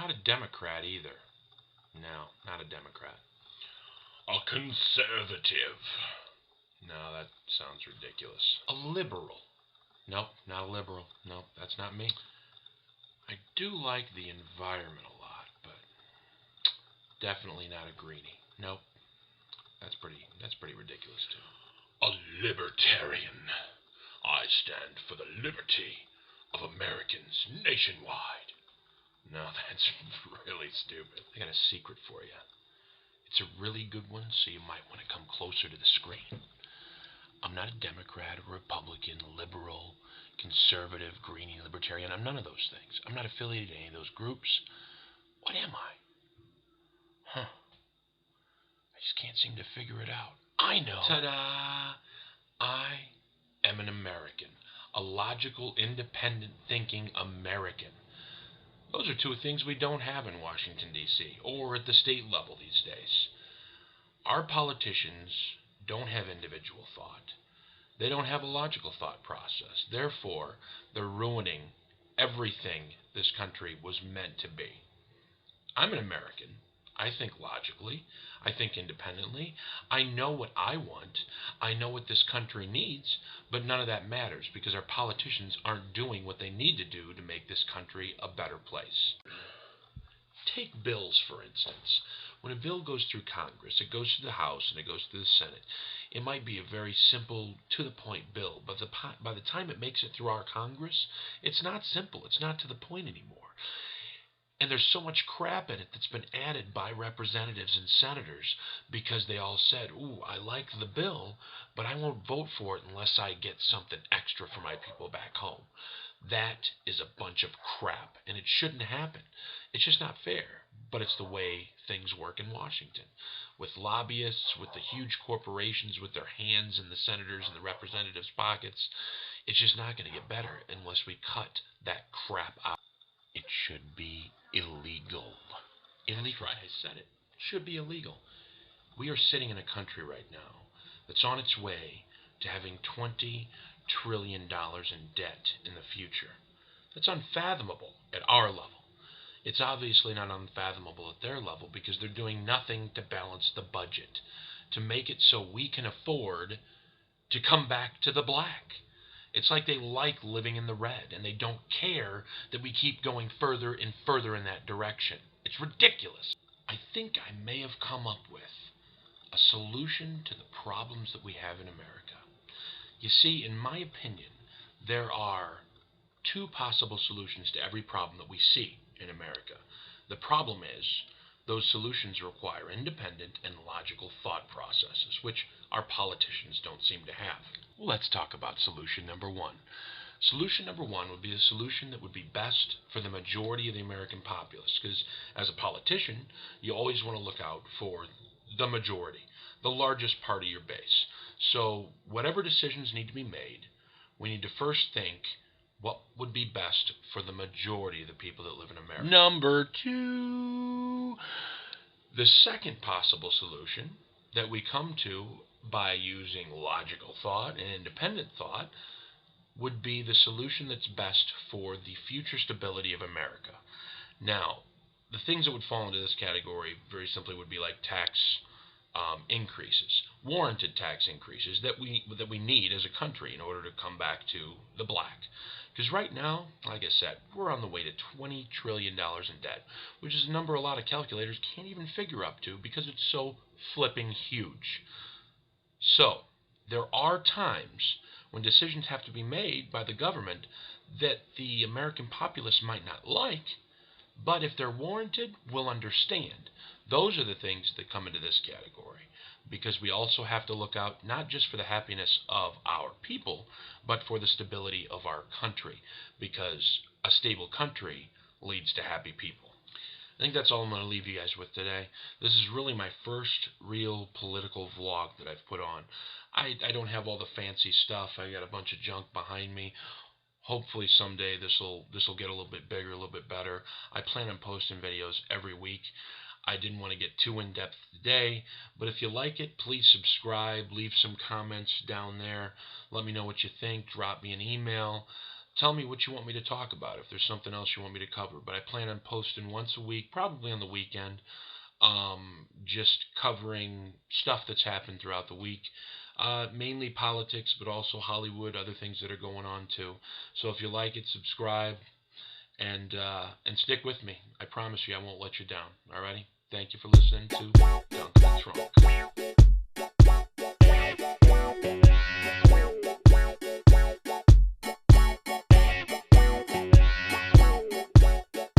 Not a Democrat either. No, not a Democrat. A conservative. No, that sounds ridiculous. A liberal. Nope, not a liberal. Nope, that's not me. I do like the environment a lot, but definitely not a greenie. Nope, that's pretty ridiculous too. A libertarian. I stand for the liberty of Americans nationwide. No, that's really stupid. I got a secret for you. It's a really good one, so you might want to come closer to the screen. I'm not a Democrat, a Republican, liberal, conservative, greenie, libertarian. I'm none of those things. I'm not affiliated to any of those groups. What am I? Huh. I just can't seem to figure it out. I know. Ta-da! I am an American. A logical, independent thinking American. Those are two things we don't have in Washington, D.C., or at the state level these days. Our politicians don't have individual thought. They don't have a logical thought process. Therefore, they're ruining everything this country was meant to be. I'm an American. I think logically. I think independently. I know what I want. I know what this country needs, but none of that matters because our politicians aren't doing what they need to do to make this country a better place. Take bills, for instance. When a bill goes through Congress, it goes to the House and it goes to the Senate. It might be a very simple, to-the-point bill, but by the time it makes it through our Congress, it's not simple. It's not to the point anymore. And there's so much crap in it that's been added by representatives and senators because they all said, ooh, I like the bill, but I won't vote for it unless I get something extra for my people back home. That is a bunch of crap, and it shouldn't happen. It's just not fair, but it's the way things work in Washington. With lobbyists, with the huge corporations, with their hands in the senators and the representatives' pockets, it's just not going to get better unless we cut that crap out. It should be illegal. Illegal. That's right, I said it. It should be illegal. We are sitting in a country right now that's on its way to having $20 trillion in debt in the future. That's unfathomable at our level. It's obviously not unfathomable at their level because they're doing nothing to balance the budget, to make it so we can afford to come back to the black. It's like they like living in the red, and they don't care that we keep going further and further in that direction. It's ridiculous. I think I may have come up with a solution to the problems that we have in America. You see, in my opinion, there are two possible solutions to every problem that we see in America. The problem is those solutions require independent and logical thought processes, which our politicians don't seem to have. Well, let's talk about solution number one. Solution number one would be a solution that would be best for the majority of the American populace, because as a politician, you always want to look out for the majority, the largest part of your base. So whatever decisions need to be made, we need to first think what would be best for the majority of the people that live in America. Number two, the second possible solution that we come to by using logical thought and independent thought would be the solution that's best for the future stability of America. Now, the things that would fall into this category very simply would be like tax increases, warranted tax increases that we need as a country in order to come back to the black. Because right now, like I said, we're on the way to $20 trillion in debt, which is a number a lot of calculators can't even figure up to because it's so flipping huge. So, there are times when decisions have to be made by the government that the American populace might not like, but if they're warranted, we'll understand. Those are the things that come into this category, because we also have to look out not just for the happiness of our people, but for the stability of our country, because a stable country leads to happy people. I think that's all I'm going to leave you guys with today. This is really my first real political vlog that I've put on. I don't have all the fancy stuff. I got a bunch of junk behind me. Hopefully someday this will get a little bit bigger, a little bit better. I plan on posting videos every week. I didn't want to get too in-depth today, but if you like it, please subscribe, leave some comments down there. Let me know what you think. Drop me an email. Tell me what you want me to talk about, if there's something else you want me to cover. But I plan on posting once a week, probably on the weekend, just covering stuff that's happened throughout the week. Mainly politics, but also Hollywood, other things that are going on too. So if you like it, subscribe and stick with me. I promise you, I won't let you down. Alrighty. Thank you for listening to Dunkel.